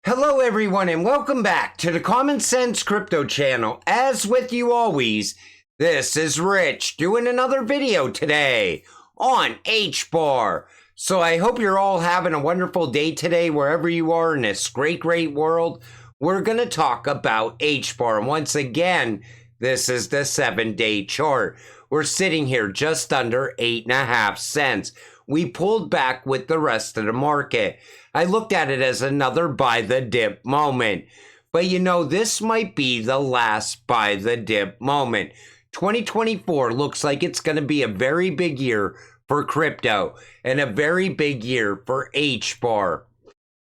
Hello everyone and welcome back to the Common Sense Crypto channel. As with you always, this is Rich doing another video today on Hbar. So I hope you're all having a wonderful day today wherever you are in this great world. We're going to talk about Hbar. And once again, this is the 7-day chart. We're sitting here just under 8.5 cents. We pulled back with the rest of the market. I looked at it as another buy the dip moment. But you know, this might be the last buy the dip moment. 2024 looks like it's going to be a very big year for crypto and a very big year for Hbar.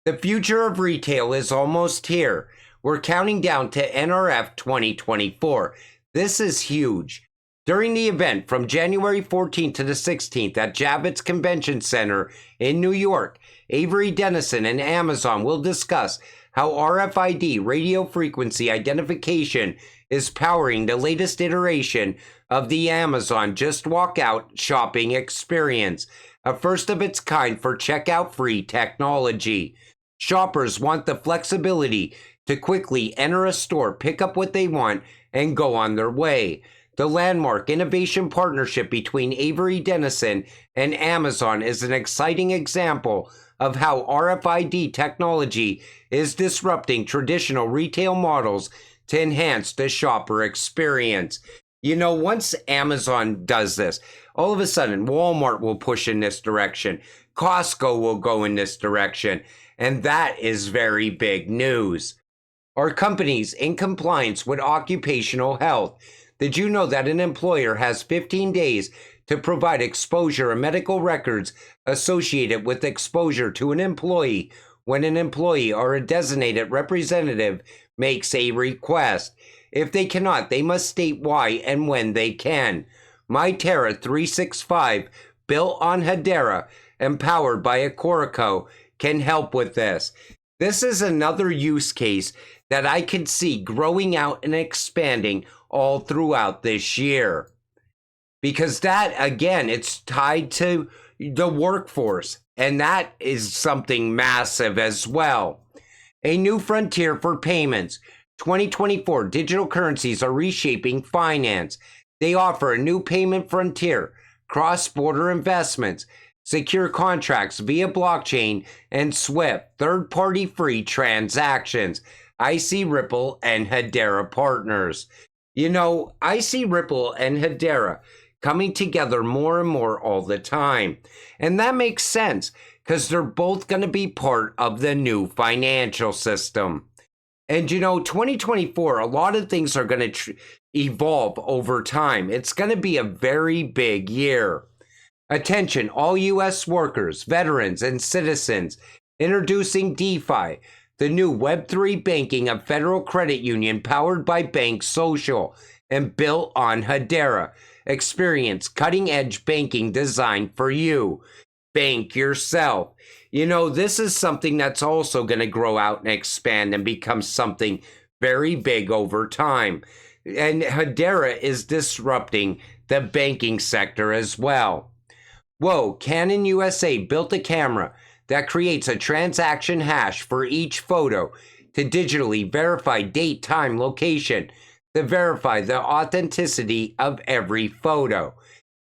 The future of retail is almost here. We're counting down to NRF 2024. This is huge. During the event from January 14th to the 16th at Javits Convention Center in New York, Avery Dennison and Amazon will discuss how RFID radio frequency identification is powering the latest iteration of the Amazon Just Walk Out shopping experience, a first of its kind for checkout-free technology. Shoppers want the flexibility to quickly enter a store, pick up what they want, and go on their way. The landmark innovation partnership between Avery Dennison and Amazon is an exciting example of how RFID technology is disrupting traditional retail models to enhance the shopper experience. You know, once Amazon does this, all of a sudden Walmart will push in this direction, Costco will go in this direction, and that is very big news. Are companies in compliance with occupational health? Did you know that an employer has 15 days to provide exposure and medical records associated with exposure to an employee when an employee or a designated representative makes a request? If they cannot, they must state why and when they can. MyTerra 365, built on Hedera and powered by Acorico, can help with this. This is another use case that I can see growing out and expanding all throughout this year. Because that, again, it's tied to the workforce, and that is something massive as well. A new frontier for payments. 2024 digital currencies are reshaping finance. They offer a new payment frontier, cross-border investments, secure contracts via blockchain, and SWIFT, third-party free transactions. I see Ripple and Hedera partners. You know, I see Ripple and Hedera coming together more and more all the time. And that makes sense because they're both going to be part of the new financial system. And you know, 2024, a lot of things are going to evolve over time. It's going to be a very big year. Attention, all U.S. workers, veterans, and citizens. Introducing DeFi, the new Web3 banking of Federal Credit Union powered by Bank Social and built on Hedera. Experience cutting-edge banking designed for you. Bank yourself. You know, this is something that's also going to grow out and expand and become something very big over time. And Hedera is disrupting the banking sector as well. Whoa, Canon USA built a camera that creates a transaction hash for each photo to digitally verify date, time, location, to verify the authenticity of every photo.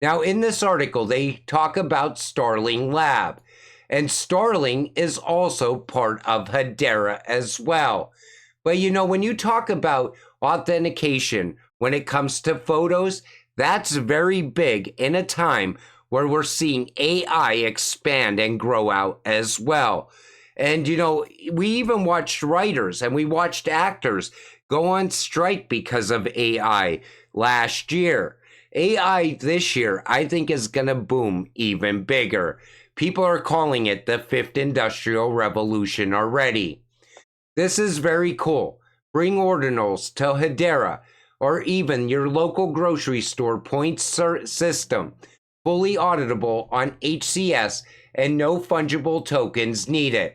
Now, in this article, they talk about Starling Lab, and Starling is also part of Hedera as well. But you know, when you talk about authentication, when it comes to photos, that's very big in a time where we're seeing AI expand and grow out as well. And, you know, we even watched writers and we watched actors go on strike because of AI last year. AI this year, I think, is going to boom even bigger. People are calling it the fifth industrial revolution already. This is very cool. Bring ordinals to Hedera or even your local grocery store point system. Fully auditable on HCS and no fungible tokens needed.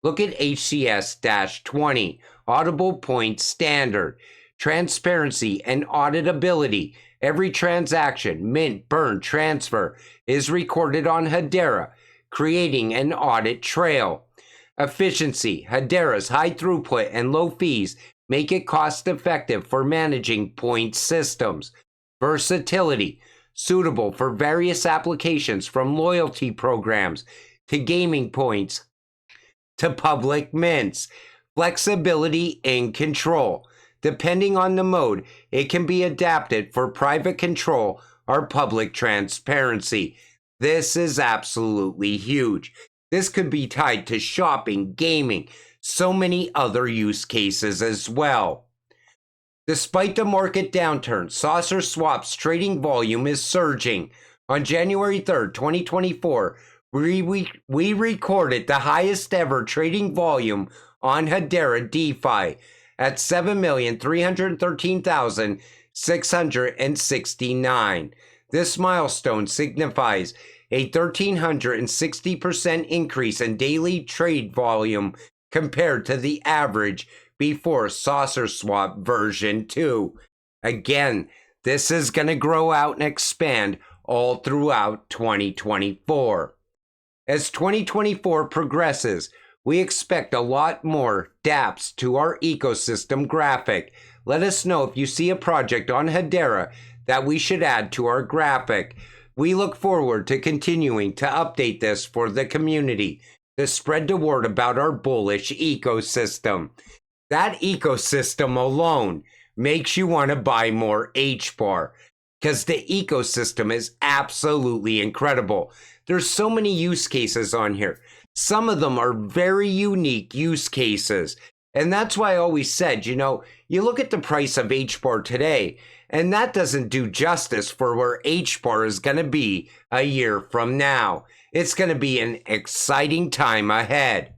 Look at HCS-20, Audible Point Standard. Transparency and auditability. Every transaction, mint, burn, transfer is recorded on Hedera, creating an audit trail. Efficiency. Hedera's high throughput and low fees make it cost effective for managing point systems. Versatility. Suitable for various applications from loyalty programs to gaming points to public mints. Flexibility and control. Depending on the mode, it can be adapted for private control or public transparency. This is absolutely huge. This could be tied to shopping, gaming, so many other use cases as well. Despite the market downturn, Saucer Swap's trading volume is surging. On January 3rd, 2024, we recorded the highest ever trading volume on Hedera DeFi at 7,313,669. This milestone signifies a 1,360% increase in daily trade volume compared to the average before Saucer Swap version 2. Again, this is going to grow out and expand all throughout 2024. As 2024 progresses, we expect a lot more dApps to our ecosystem graphic. Let us know if you see a project on Hedera that we should add to our graphic. We look forward to continuing to update this for the community to spread the word about our bullish ecosystem. That ecosystem alone makes you want to buy more HBAR because the ecosystem is absolutely incredible. There's so many use cases on here. Some of them are very unique use cases. And that's why I always said, you look at the price of HBAR today, and that doesn't do justice for where HBAR is going to be a year from now. It's going to be an exciting time ahead.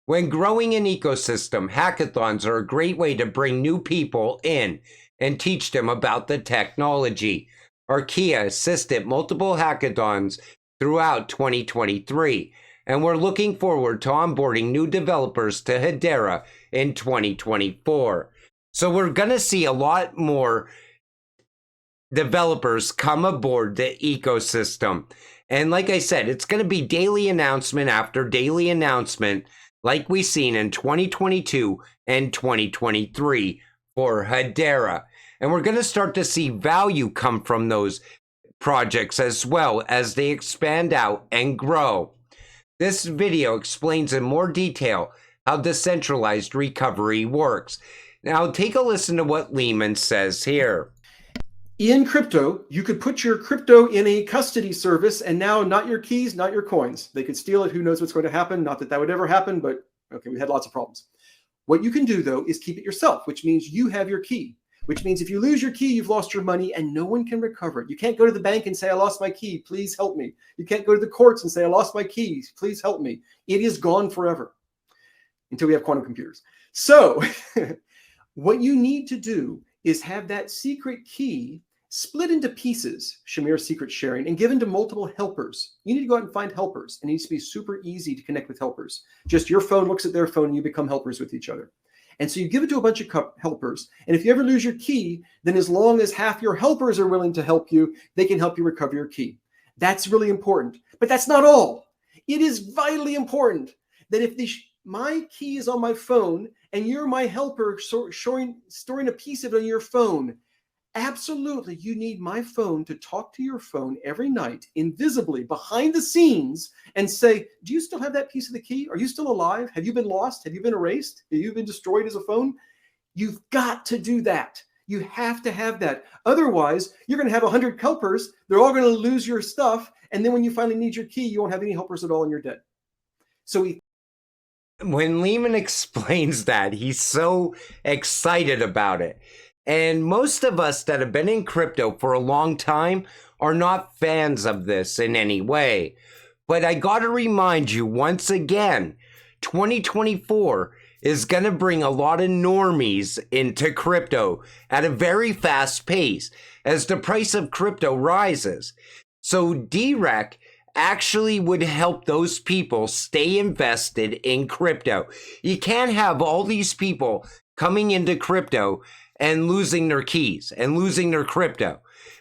When growing an ecosystem, hackathons are a great way to bring new people in and teach them about the technology. Archaea assisted multiple hackathons throughout 2023, and we're looking forward to onboarding new developers to Hedera in 2024. So we're going to see a lot more developers come aboard the ecosystem. And like I said, it's going to be daily announcement after daily announcement like we've seen in 2022 and 2023 for Hedera. And we're going to start to see value come from those projects as well as they expand out and grow. This video explains in more detail how decentralized recovery works. Now take a listen to what Lehman says here. In crypto, you could put your crypto in a custody service and now not your keys, not your coins. They could steal it. Who knows what's going to happen? Not that that would ever happen, but okay, we had lots of problems. What you can do though is keep it yourself, which means you have your key, which means if you lose your key, you've lost your money and no one can recover it. You can't go to the bank and say, I lost my key, please help me. You can't go to the courts and say, I lost my keys, please help me. It is gone forever until we have quantum computers. So what you need to do is have that secret key split into pieces, Shamir secret sharing, and given to multiple helpers. You need to go out and find helpers. It needs to be super easy to connect with helpers. Just your phone looks at their phone and you become helpers with each other. And so you give it to a bunch of helpers. And if you ever lose your key, then as long as half your helpers are willing to help you, they can help you recover your key. That's really important. But that's not all. It is vitally important that if my key is on my phone and you're my helper storing a piece of it on your phone, absolutely, you need my phone to talk to your phone every night, invisibly, behind the scenes, and say, do you still have that piece of the key? Are you still alive? Have you been lost? Have you been erased? Have you been destroyed as a phone? You've got to do that. You have to have that. Otherwise, you're going to have 100 helpers. They're all going to lose your stuff. And then when you finally need your key, you won't have any helpers at all and you're dead. So when Lehman explains that, he's so excited about it. And most of us that have been in crypto for a long time are not fans of this in any way. But I got to remind you once again, 2024 is going to bring a lot of normies into crypto at a very fast pace as the price of crypto rises. So DREC actually would help those people stay invested in crypto. You can't have all these people coming into crypto and losing their keys and losing their crypto,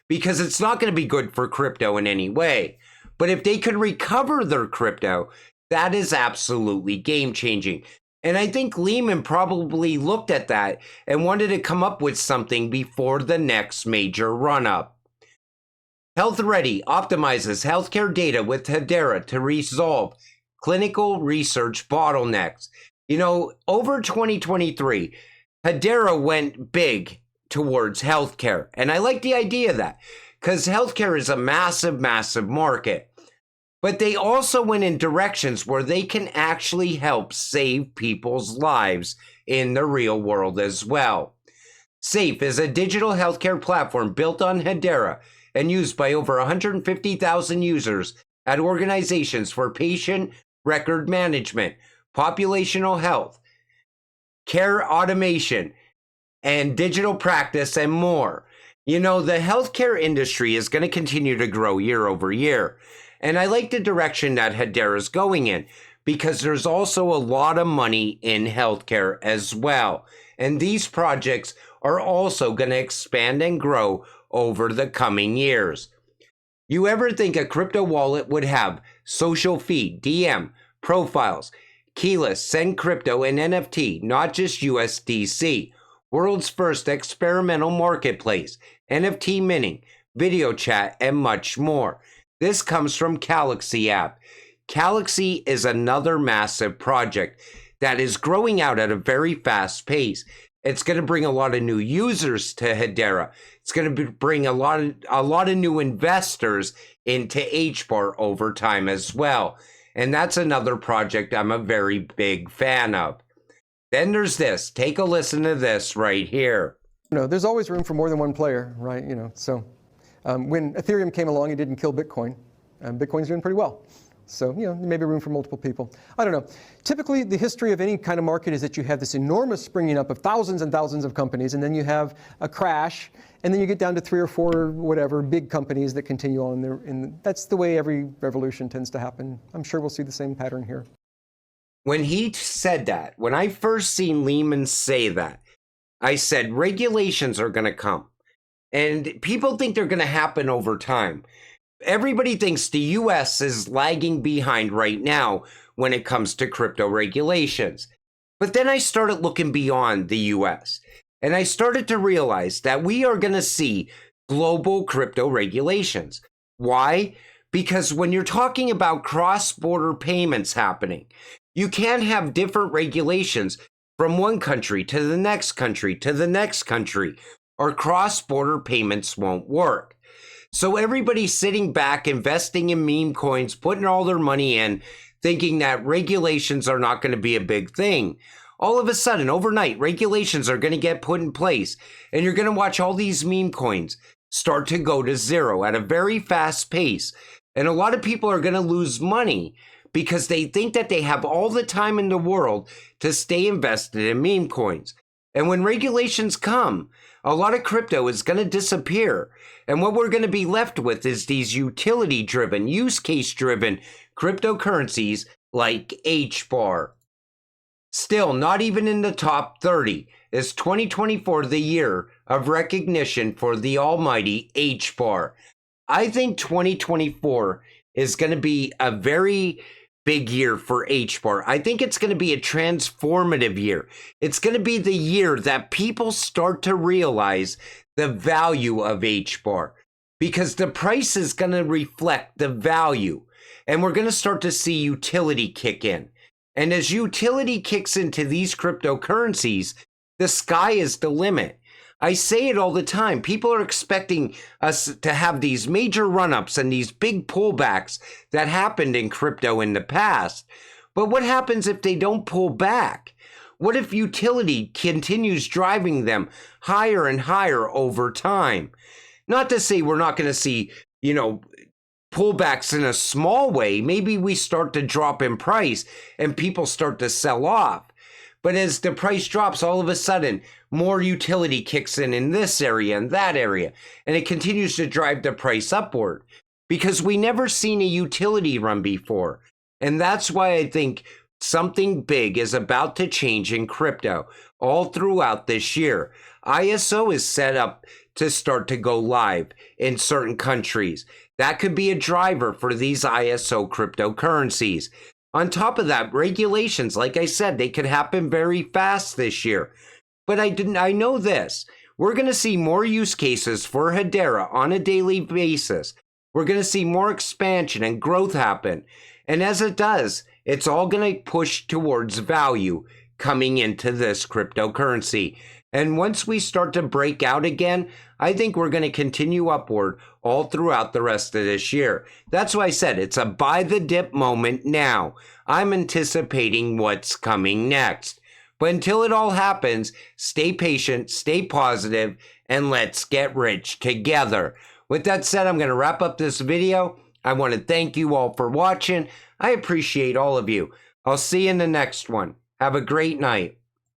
because it's not going to be good for crypto in any way. But if they could recover their crypto, That is absolutely game changing. And I think Lehman probably looked at that and wanted to come up with something before the next major run up. HealthReady optimizes healthcare data with Hedera to resolve clinical research bottlenecks. You know, over 2023, Hedera went big towards healthcare. And I like the idea of that because healthcare is a massive, massive market. But they also went in directions where they can actually help save people's lives in the real world as well. SAFE is a digital healthcare platform built on Hedera and used by over 150,000 users at organizations for patient record management, populational health, care automation, and digital practice, and more. You know, the healthcare industry is going to continue to grow year over year. And I like the direction that Hedera is going in because there's also a lot of money in healthcare as well. And these projects are also going to expand and grow over the coming years. You ever think a crypto wallet would have social feed, DM, profiles, keyless, send crypto, and NFT, not just USDC? World's first experimental marketplace, NFT minting, video chat, and much more. This comes from Galaxy app. Galaxy is another massive project that is growing out at a very fast pace. It's going to bring a lot of new users to Hedera. It's going to bring a lot of new investors into HBAR over time as well. And that's another project I'm a very big fan of. Then there's this. Take a listen to this right here. There's always room for more than one player, right? So when Ethereum came along, it didn't kill Bitcoin. Bitcoin's doing pretty well. So, maybe room for multiple people. I don't know. Typically, the history of any kind of market is that you have this enormous springing up of thousands and thousands of companies, and then you have a crash, and then you get down to 3 or 4, whatever, big companies that continue on there. And that's the way every revolution tends to happen. I'm sure we'll see the same pattern here. When he said that, when I first seen Lehman say that, I said regulations are going to come. And people think they're going to happen over time. Everybody thinks the US is lagging behind right now when it comes to crypto regulations. But then I started looking beyond the US. And I started to realize that we are going to see global crypto regulations. Why? Because when you're talking about cross-border payments happening, you can't have different regulations from one country to the next country to the next country, or cross-border payments won't work. So everybody's sitting back, investing in meme coins, putting all their money in, thinking that regulations are not going to be a big thing. All of a sudden, overnight, regulations are going to get put in place, and you're going to watch all these meme coins start to go to zero at a very fast pace. And a lot of people are going to lose money because they think that they have all the time in the world to stay invested in meme coins. And when regulations come, a lot of crypto is going to disappear. And what we're going to be left with is these utility-driven, use case-driven cryptocurrencies like HBAR. Still, not even in the top 30 is 2024 the year of recognition for the almighty HBAR. I think 2024 is going to be a very big year for HBAR. I think it's going to be a transformative year. It's going to be the year that people start to realize the value of HBAR because the price is going to reflect the value. And we're going to start to see utility kick in. And as utility kicks into these cryptocurrencies, the sky is the limit. I say it all the time. People are expecting us to have these major run-ups and these big pullbacks that happened in crypto in the past. But what happens if they don't pull back? What if utility continues driving them higher and higher over time? Not to say we're not going to see, pullbacks in a small way. Maybe we start to drop in price and people start to sell off. But as the price drops, all of a sudden, more utility kicks in this area and that area. And it continues to drive the price upward because we never seen a utility run before. And that's why I think something big is about to change in crypto all throughout this year. ISO is set up to start to go live in certain countries. That could be a driver for these ISO cryptocurrencies. On top of that, regulations, like I said, they could happen very fast this year. But I know this. We're going to see more use cases for Hedera on a daily basis. We're going to see more expansion and growth happen. And as it does, it's all going to push towards value coming into this cryptocurrency. And once we start to break out again, I think we're going to continue upward all throughout the rest of this year. That's why I said it's a buy the dip moment now. I'm anticipating what's coming next. But until it all happens, stay patient, stay positive, and let's get rich together. With that said, I'm going to wrap up this video. I want to thank you all for watching. I appreciate all of you. I'll see you in the next one. Have a great night.